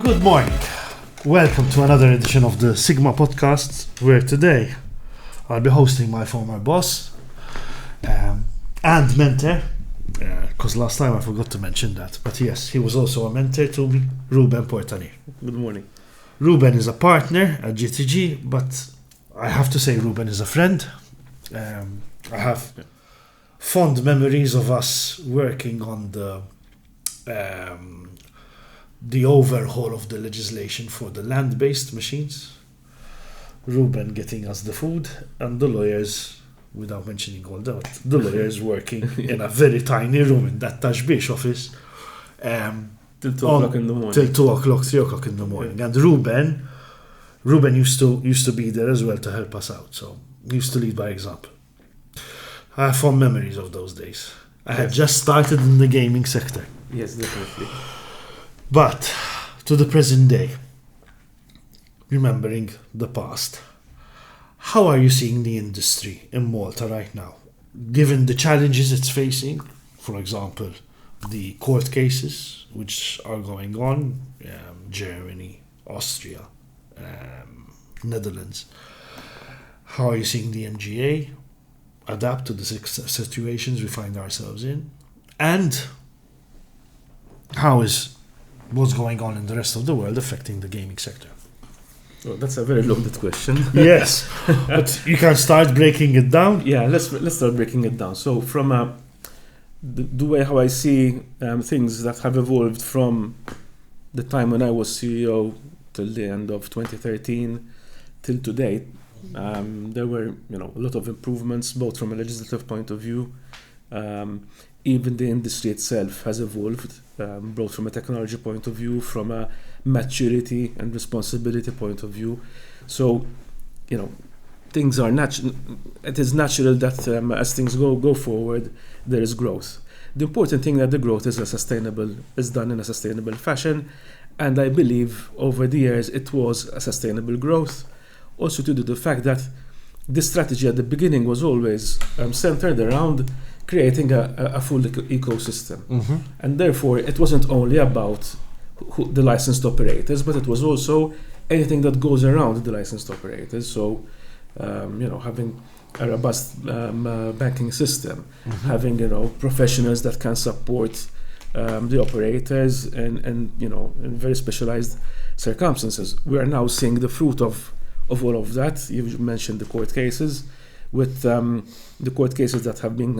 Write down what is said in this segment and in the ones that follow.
Good morning. Welcome to another edition of the Sigma podcast, where today I'll be hosting my former boss and mentor, because last time I forgot to mention that, but yes, he was also a mentor to me, Reuben Portanier. Good morning. Reuben is a partner at GTG, but I have to say Reuben is a friend. I have fond memories of us working on the overhaul of the legislation for the land-based machines. Reuben getting us the food, and the lawyers, without mentioning all that, the lawyers working in a very tiny room in that Tashbish office Till 2 o'clock in the morning. Till 2 o'clock, 3 o'clock in the morning. And Reuben used to be there as well to help us out. So he used to lead by example. I have fond memories of those days. I had just started in the gaming sector. Yes, definitely. But to the present day, remembering the past, how are you seeing the industry in Malta right now? Given the challenges it's facing, for example, the court cases which are going on, Germany, Austria, Netherlands. How are you seeing the MGA adapt to the situations we find ourselves in? And how is what's going on in the rest of the world affecting the gaming sector? Well, that's a very loaded question. Yes, but you can start breaking it down. Yeah, let's start breaking it down. So from the way how I see things that have evolved from the time when I was CEO till the end of 2013 till today, there were a lot of improvements, both from a legislative point of view. Even the industry itself has evolved, both from a technology point of view, from a maturity and responsibility point of view. So, things are natural. It is natural that as things go forward, there is growth. The important thing that the growth is done in a sustainable fashion, and I believe over the years it was a sustainable growth. Also due to the fact that the strategy at the beginning was always centered around creating a full ecosystem. Mm-hmm. And therefore, it wasn't only about the licensed operators, but it was also anything that goes around the licensed operators. So, having a robust banking system, mm-hmm. having, professionals that can support the operators and in very specialized circumstances. We are now seeing the fruit of all of that. You mentioned the court cases. With the court cases that have been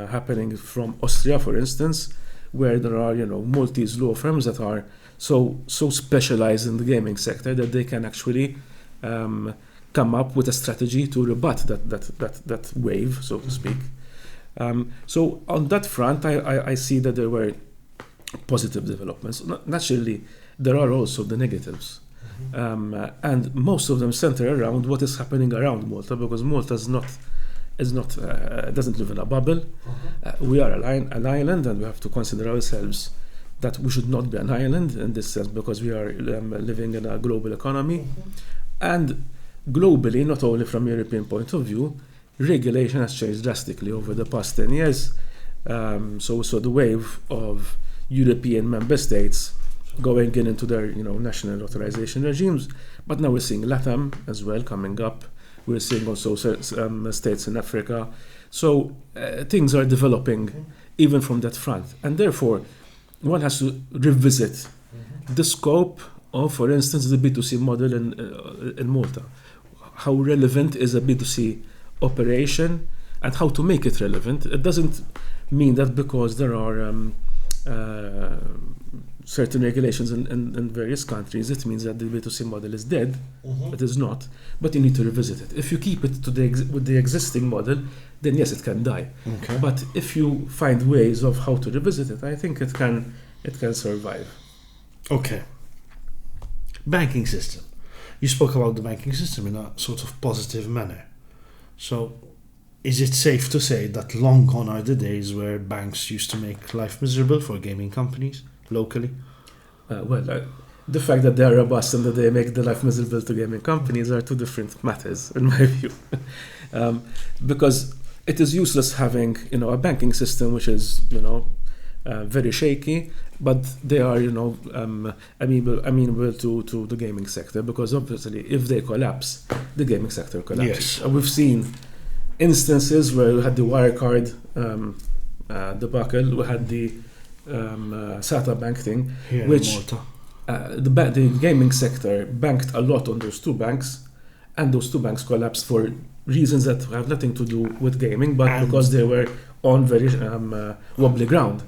happening from Austria, for instance, where there are Maltese law firms that are so specialized in the gaming sector that they can actually come up with a strategy to rebut that wave, so to speak. So on that front, I see that there were positive developments. Naturally, there are also the negatives. And most of them center around what is happening around Malta, because Malta doesn't live in a bubble. We are an island, and we have to consider ourselves that we should not be an island in this sense, because we are living in a global economy. And globally, not only from a European point of view, regulation has changed drastically over the past 10 years. So the wave of European member states going into their national authorization regimes, but now we're seeing LATAM as well coming up. We're seeing also states in Africa. So things are developing even from that front, and therefore one has to revisit the scope of, for instance, the B2C model in Malta. How relevant is a B2C operation, and how to make it relevant. It doesn't mean that because there are certain regulations in various countries, it means that the B2C model is dead. Mm-hmm. It is not, but you need to revisit it. If you keep it with the existing model, then yes, it can die. Okay. But if you find ways of how to revisit it, I think it can survive. Okay. Banking system. You spoke about the banking system in a sort of positive manner. So, is it safe to say that long gone are the days where banks used to make life miserable for gaming companies locally? The fact that they are robust and that they make the life miserable to gaming companies are two different matters, in my view. Because it is useless having a banking system which is very shaky, but they are, amenable to the gaming sector, because obviously if they collapse, the gaming sector collapses. Yes. And we've seen instances where we had the Wirecard debacle, we had the SATA Bank thing, Here which in Malta. the gaming sector banked a lot on those two banks, and those two banks collapsed for reasons that have nothing to do with gaming, but And- because they were on very wobbly ground.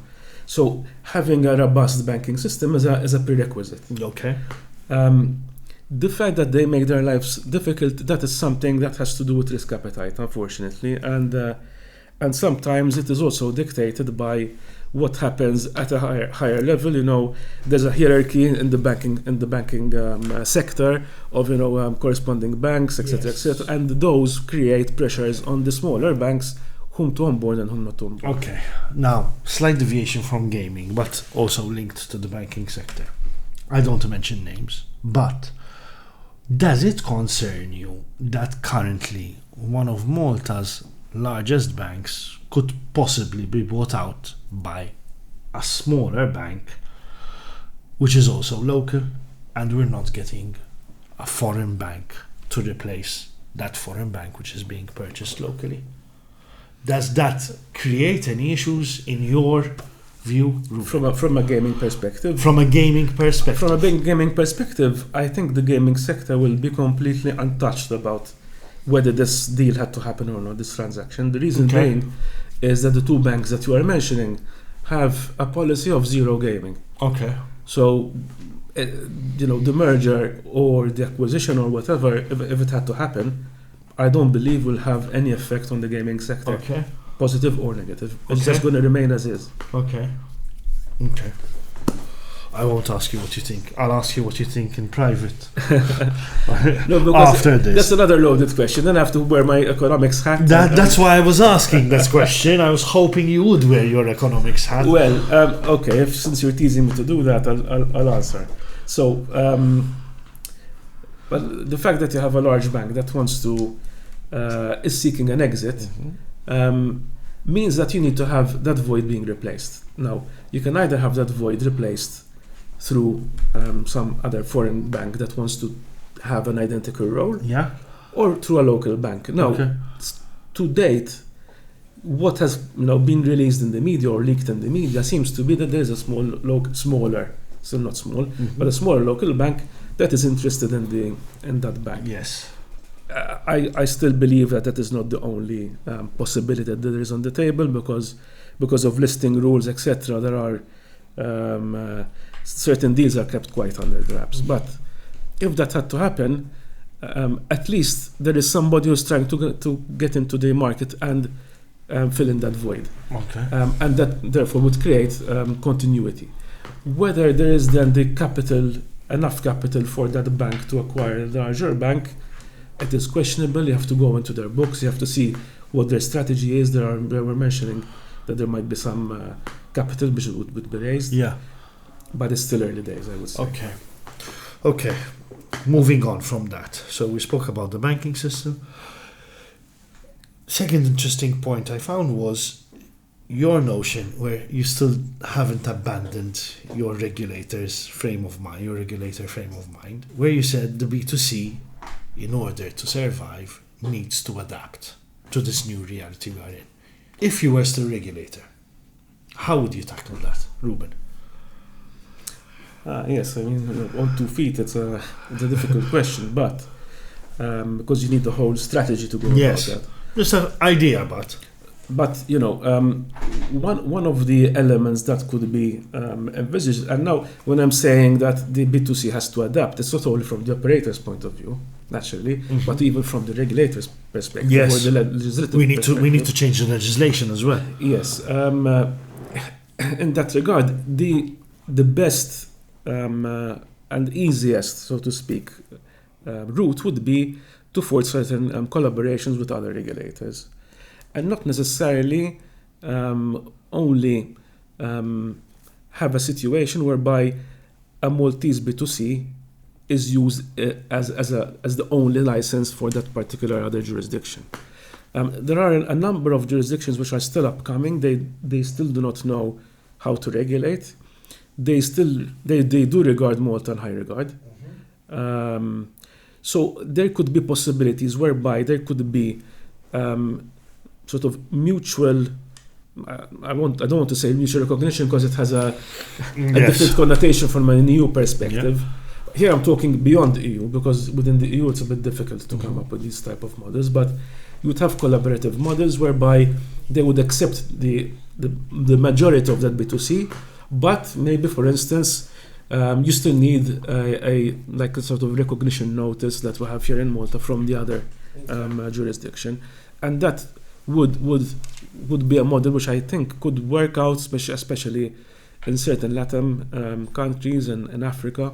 So having a robust banking system is a prerequisite. Okay. The fact that they make their lives difficult, that is something that has to do with risk appetite, unfortunately, and sometimes it is also dictated by what happens at a higher level. There's a hierarchy in the banking sector of corresponding banks, etc., Yes. etc., and those create pressures on the smaller banks, whom to onboard and whom not to onboard. Okay. Now, slight deviation from gaming, but also linked to the banking sector. I don't want to mention names, but does it concern you that currently one of Malta's largest banks could possibly be bought out by a smaller bank, which is also local, and we're not getting a foreign bank to replace that foreign bank which is being purchased locally? Does that create any issues in your view? From a gaming perspective, From a gaming perspective. From a big gaming perspective, I think the gaming sector will be completely untouched about whether this deal had to happen or not, this transaction. The reason Okay. being is that the two banks that you are mentioning have a policy of zero gaming. Okay. So, the merger or the acquisition or whatever, if it had to happen, I don't believe will have any effect on the gaming sector, Okay. positive or negative. It's Okay. just going to remain as is. Okay. Okay. I won't ask you what you think. I'll ask you what you think in private. No, because After this. that's another loaded question. Then I have to wear my economics hat. That's why I was asking that question. I was hoping you would wear your economics hat. Well, okay. Since you're teasing me to do that, I'll answer. So, but the fact that you have a large bank that wants to is seeking an exit means that you need to have that void being replaced. Now, you can either have that void replaced through some other foreign bank that wants to have an identical role, Yeah. or through a local bank. Now, Okay. to date, what has been released in the media or leaked in the media seems to be that there is a smaller, still not small, but a smaller local bank that is interested in that bank. Yes. I still believe that is not the only possibility that there is on the table, because of listing rules, etc. There are certain deals are kept quite under wraps. But if that had to happen, at least there is somebody who's trying to get into the market and fill in that void, Okay. and that therefore would create continuity. Whether there is then enough capital for that bank to acquire a larger bank, it is questionable. You have to go into their books. You have to see what their strategy is. They were mentioning that there might be some capital which would be raised, Yeah. but it's still early days, I would say. Okay. Okay. Moving on from that. So we spoke about the banking system. Second interesting point I found was your notion where you still haven't abandoned your regulator frame of mind, where you said the B2C, in order to survive, needs to adapt to this new reality we are in. If you were still regulator, how would you tackle that, Reuben? Yes, I mean, on 2 feet, it's a difficult question, but because you need the whole strategy to go Yes. about that. Just an idea, but But one of the elements that could be envisaged, and now when I'm saying that the B2C has to adapt, it's not only from the operator's point of view, naturally, but even from the regulator's perspective, Yes. or the legislative we need perspective. to change the legislation as well. Yes. In that regard, the best and easiest, so to speak, route would be to force certain collaborations with other regulators, and not necessarily only have a situation whereby a Maltese B2C is used as the only license for that particular other jurisdiction. There are a number of jurisdictions which are still upcoming. They still do not know how to regulate. They do regard Malta in high regard. So there could be possibilities whereby there could be sort of mutual. I don't want to say mutual recognition because it has a different connotation from an EU perspective. Yeah. Here I'm talking beyond the EU, because within the EU it's a bit difficult to come up with these type of models. But you would have collaborative models whereby they would accept the majority of that B2C, but maybe, for instance, you still need a sort of recognition notice that we have here in Malta from the other jurisdiction, and that would be a model which I think could work out, especially in certain Latin countries and in Africa.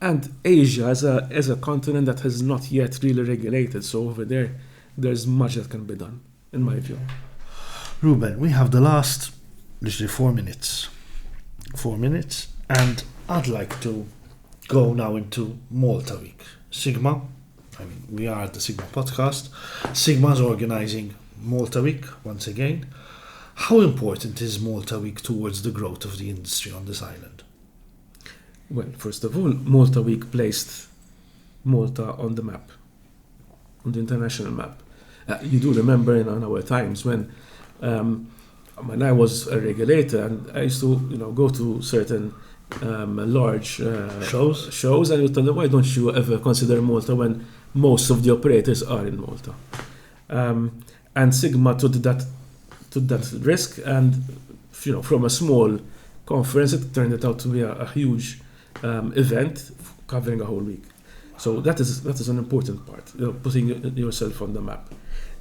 And Asia as a continent that has not yet really regulated. So over there's much that can be done, in my view. Reuben, we have the last, literally 4 minutes. 4 minutes. And I'd like to go now into Malta Week. Sigma, we are at the Sigma podcast. Sigma is organizing Malta Week once again. How important is Malta Week towards the growth of the industry on this island? Well, first of all, Malta Week placed Malta on the map, on the international map. You do remember in our times when I was a regulator and I used to go to certain large shows, and you tell them, why don't you ever consider Malta when most of the operators are in Malta? And Sigma took that risk, and from a small conference it turned out to be a huge event covering a whole week. So that is an important part, putting yourself on the map.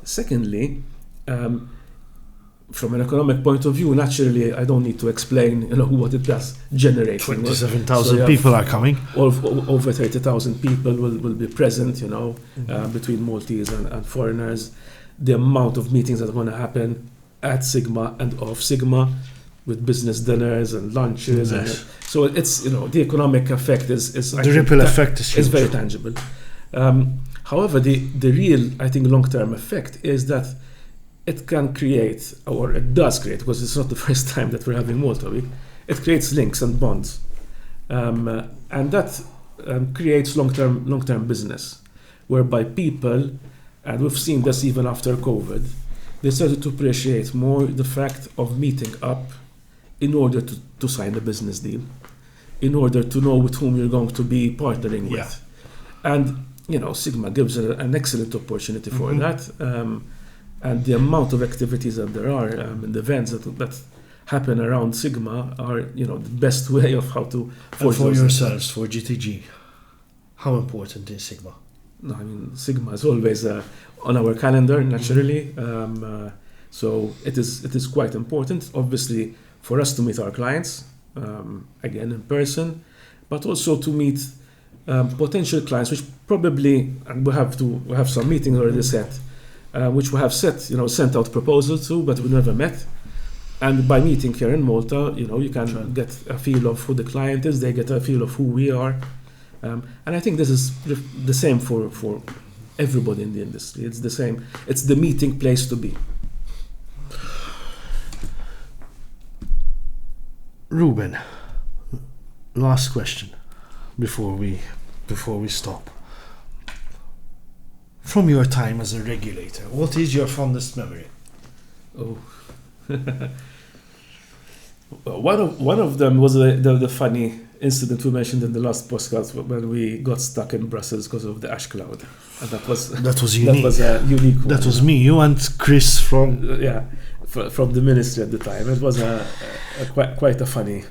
Secondly, from an economic point of view, naturally, I don't need to explain, what it does generate. 27,000 people are coming. Over 30,000 people will be present, between Maltese and foreigners. The amount of meetings that are going to happen at Sigma and off Sigma, with business dinners and lunches. Yes. And so it's, the economic effect is the ripple effect is huge. It's very tangible. However, the real, I think, long-term effect is that it can create, or it does create, because it's not the first time that we're having Malta Week, it creates links and bonds. And that creates long-term business, whereby people, and we've seen this even after COVID, they started to appreciate more the fact of meeting up in order to sign a business deal, in order to know with whom you're going to be partnering with. And, Sigma gives an excellent opportunity for that. And the amount of activities that there are and the events that happen around Sigma are, the best way of how to... And for yourselves, for GTG, how important is Sigma? No, Sigma is always on our calendar, naturally. So it is quite important, obviously, for us to meet our clients, again, in person, but also to meet potential clients, which probably, and we have some meetings already set, which we have sent out proposals to, but we never met. And by meeting here in Malta, you can get a feel of who the client is, they get a feel of who we are. And I think this is the same for everybody in the industry. It's the same. It's the meeting place to be. Reuben, last question before we stop. From your time as a regulator, what is your fondest memory? Oh, one of them was the funny incident we mentioned in the last podcast when we got stuck in Brussels because of the ash cloud, and that was unique. That was a unique one. That was me, you and Chris from from the ministry at the time. It was quite a funny.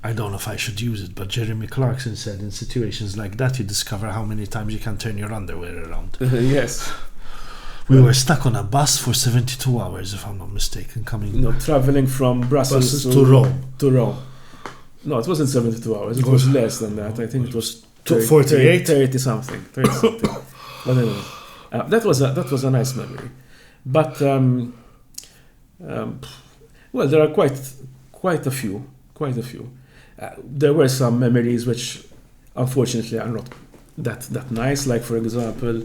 I don't know if I should use it, but Jeremy Clarkson said in situations like that you discover how many times you can turn your underwear around. Yes. We were stuck on a bus for 72 hours, if I'm not mistaken, traveling from Brussels to Rome. To Rome. No, it wasn't 72 hours. It was less than that. I think it was 30 something. But anyway, that was a nice memory. But well, there are quite a few. There were some memories which, unfortunately, are not that nice. Like, for example,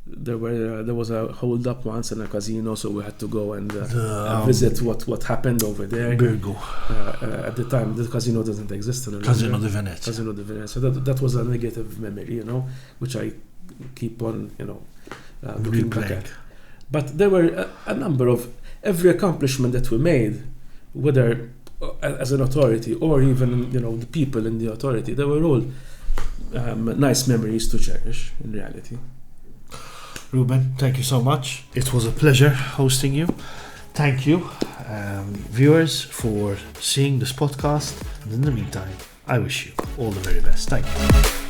there was a hold up once in a casino, so we had to go and visit what happened over there. Birgo. At the time, the casino doesn't exist anymore. Casino di Venezia. Casino di Venezia. So that was a negative memory, which I keep on, looking back at. But there were a number of every accomplishment that we made, whether as an authority or even the people in the authority, they were all nice memories to cherish in reality. Reuben, thank you so much. It was a pleasure hosting you. Thank you, viewers, for seeing this podcast. And in the meantime, I wish you all the very best. Thank you.